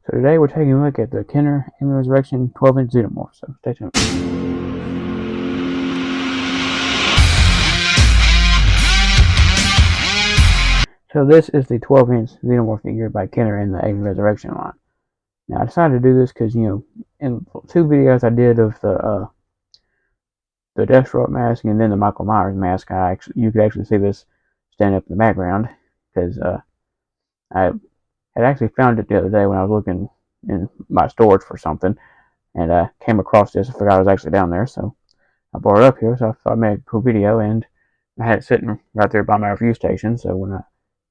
So today we're taking a look at the Kenner and the Resurrection 12-inch Xenomorph, so stay tuned. So this is the 12-inch Xenomorph figure by Kenner in the Alien Resurrection line. Now I decided to do this because, in 2 videos I did of the Deathstroke mask and then the Michael Myers mask, you could actually see this stand up in the background, because I had actually found it the other day when I was looking in my storage for something, and I came across this. I forgot it was actually down there, so I brought it up here. So I thought I'd make a cool video, and I had it sitting right there by my review station. So when I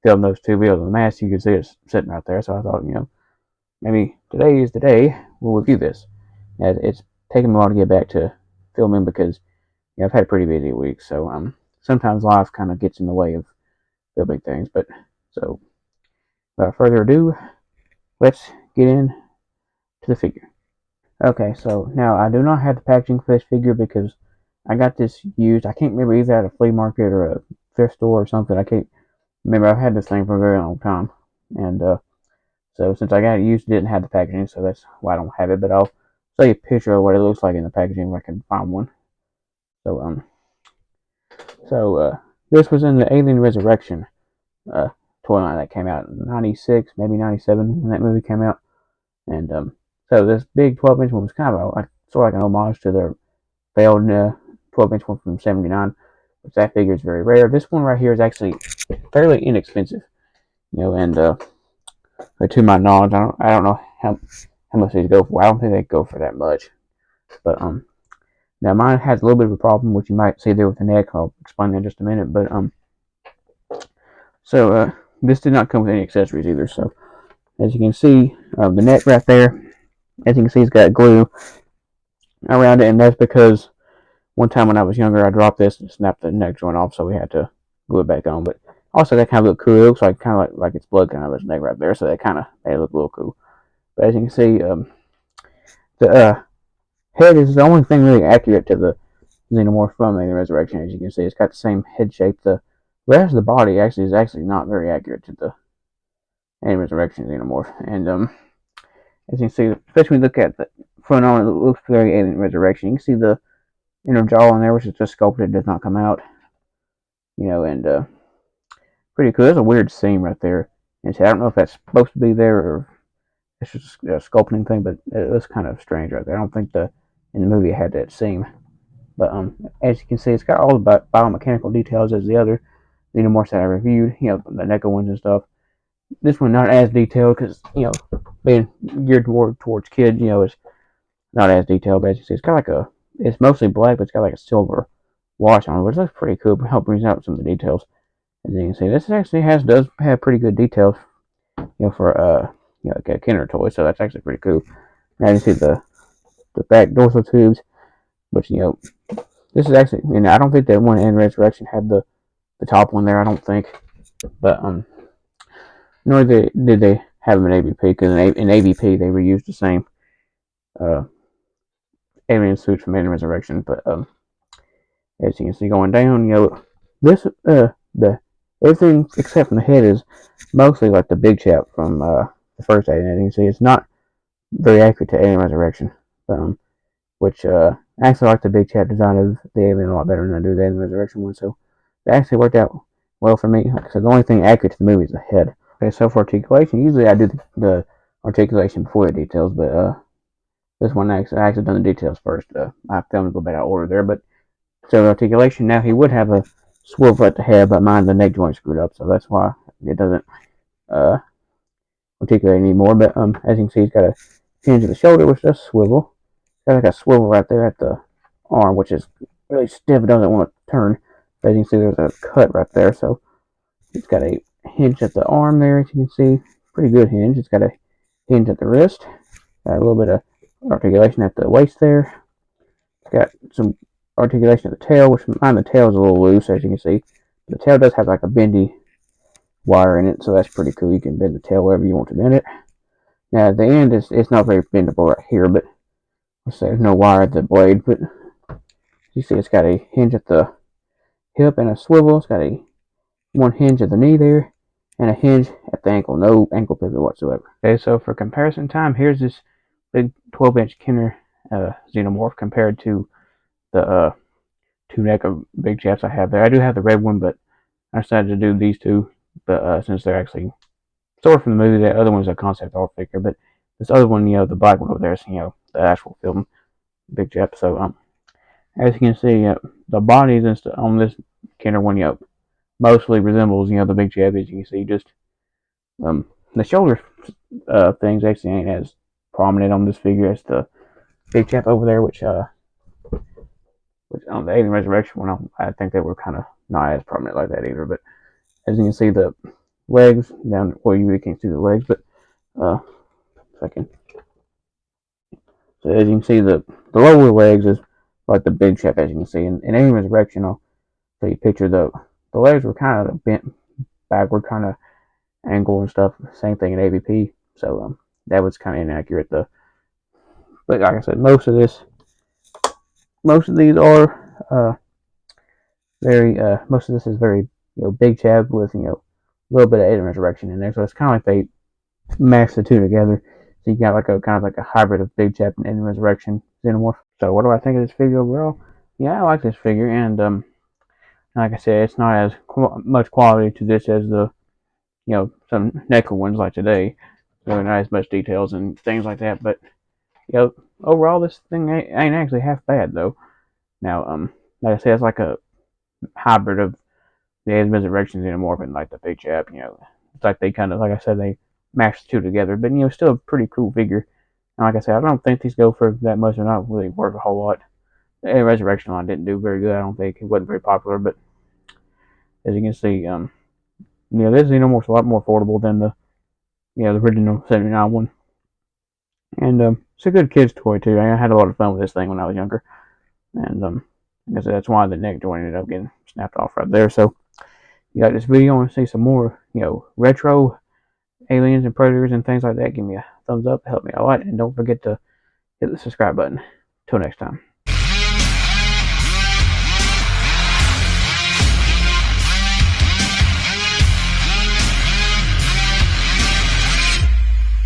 filmed those 2 videos of the mask, you could see it sitting right there. So I thought, maybe today is the day we'll review this. And it's taken me a while to get back to filming because I've had a pretty busy week. So sometimes life kind of gets in the way of filming things. But so without further ado, let's get into the figure. Okay, so now I do not have the packaging for this figure because I got this used. I can't remember, either at a flea market or a thrift store or something. I can't remember. I've had this thing for a very long time, and so since I got it used, it didn't have the packaging, so that's why I don't have it. But I'll show you a picture of what it looks like in the packaging if I can find one. So this was in the Alien Resurrection toy line that came out in '96, maybe '97 when that movie came out, and so this big 12-inch one was kind of sort of like an homage to their failed 12-inch one from '79, which that figure is very rare. This one right here is actually fairly inexpensive, and to my knowledge, I don't know how much these go for. I don't think they go for that much, but now mine has a little bit of a problem, which you might see there with the neck. I'll explain that in just a minute, but so this did not come with any accessories either. So as you can see, the neck right there, as you can see, it's got glue around it, and that's because one time when I was younger, I dropped this and snapped the neck joint off, so we had to glue it back on. But also, that kind of looked cool. It looks like kind of like it's blood kind of his neck right there, so that kind of made it look a little cool. But as you can see, the head is the only thing really accurate to the Xenomorph from the Resurrection. As you can see, it's got the same head shape. The rest of the body is actually not very accurate to the Alien Resurrection Xenomorph. And as you can see, especially when you look at the front on it, looks very Alien Resurrection. You can see the inner jaw in there, which is just sculpted, does not come out. And pretty cool. There's a weird seam right there. And I don't know if that's supposed to be there or it's just a sculpting thing, but it was kind of strange right there. I don't think in the movie it had that seam. But as you can see, it's got all the biomechanical details as the other Xenomorphs that I reviewed, the NECA ones and stuff. This one not as detailed because, being geared towards kids, it's not as detailed. But as you see, it's mostly black, but it's got like a silver wash on it, which looks pretty cool. But help brings out some of the details. As you can see, this actually does have pretty good details, for like a Kenner toy. So that's actually pretty cool. Now you see the back dorsal tubes, which this is actually, I don't think that one in Resurrection had the top one there. I don't think, but nor did they have them in AVP, because in AVP they reused the same alien suits from Alien Resurrection. But as you can see going down, this the everything except from the head is mostly like the big chap from the first Alien. As you can see, it's not very accurate to Alien Resurrection, which I actually like the big chap design of the alien a lot better than I do the Alien Resurrection one. So that actually worked out well for me. Like I said, the only thing accurate to the movie is the head. Okay, so for articulation, usually I do the articulation before the details, but this one I actually done the details first. I filmed a little bit out of order there, but so articulation, now he would have a swivel at the head, but mine the neck joint screwed up, so that's why it doesn't articulate anymore. But as you can see, he's got a hinge at the shoulder, which does swivel. Got like a swivel right there at the arm, which is really stiff. It doesn't want to turn. But as you can see, there's a cut right there, so it's got a hinge at the arm there, as you can see. Pretty good hinge. It's got a hinge at the wrist. Got a little bit of articulation at the waist there. It's got some articulation at the tail, which mine the tail is a little loose, as you can see. The tail does have like a bendy wire in it, so that's pretty cool. You can bend the tail wherever you want to bend it. Now at the end, it's not very bendable right here, but let's say there's no wire at the blade. But you see, it's got a hinge at the hip and a swivel. It's got one hinge at the knee there, and a hinge at the ankle, no ankle pivot whatsoever. Okay, so for comparison time, here's this big 12-inch Kenner Xenomorph compared to the two NECA big chaps I have there. I do have the red one, but I decided to do these two, but since they're actually sort of from the movie, the other one's a concept art figure, but this other one, the black one over there is, the actual film big chap. So, as you can see, the bodies and stuff on this Kenner one, mostly resembles, the big chap. As you can see, just the shoulder things actually ain't as prominent on this figure as the big chap over there, which on the Alien Resurrection one, I think they were kind of not as prominent like that either. But as you can see, the legs down, well, you really can't see the legs, but if I can. So as you can see, the lower legs is like the big chap, as you can see. In Alien Resurrection, I'll show you a picture. The legs were kind of bent backward, kind of angle and stuff. Same thing in AVP. So that was kind of inaccurate. But like I said, most of these are very most of this is very big chap with a little bit of Alien Resurrection in there. So it's kind of like they mashed the two together. So you got like a kind of like a hybrid of big chap and Alien Resurrection Xenomorph. So what do I think of this figure overall? Yeah, I like this figure, and like I said, it's not as much quality to this as the some NECA ones like today. Really not as much details and things like that, but overall this thing ain't actually half bad though. Now, like I said, it's like a hybrid of the Alien Resurrection Xenomorph and like the big chap. It's like they kind of, like I said, they mashed the two together, but still a pretty cool figure. And like I said, I don't think these go for that much. They're not really worth a whole lot. The Alien Resurrection line didn't do very good. I don't think it wasn't very popular, but as you can see, this Xenomorph's a lot more affordable than the original '79 one. And it's a good kid's toy too. I had a lot of fun with this thing when I was younger, and I guess that's why the neck joint ended up getting snapped off right there. So, you got this video, want to see some more, retro aliens and predators and things like that? Give me a thumbs up, help me a lot, and don't forget to hit the subscribe button. Till next time.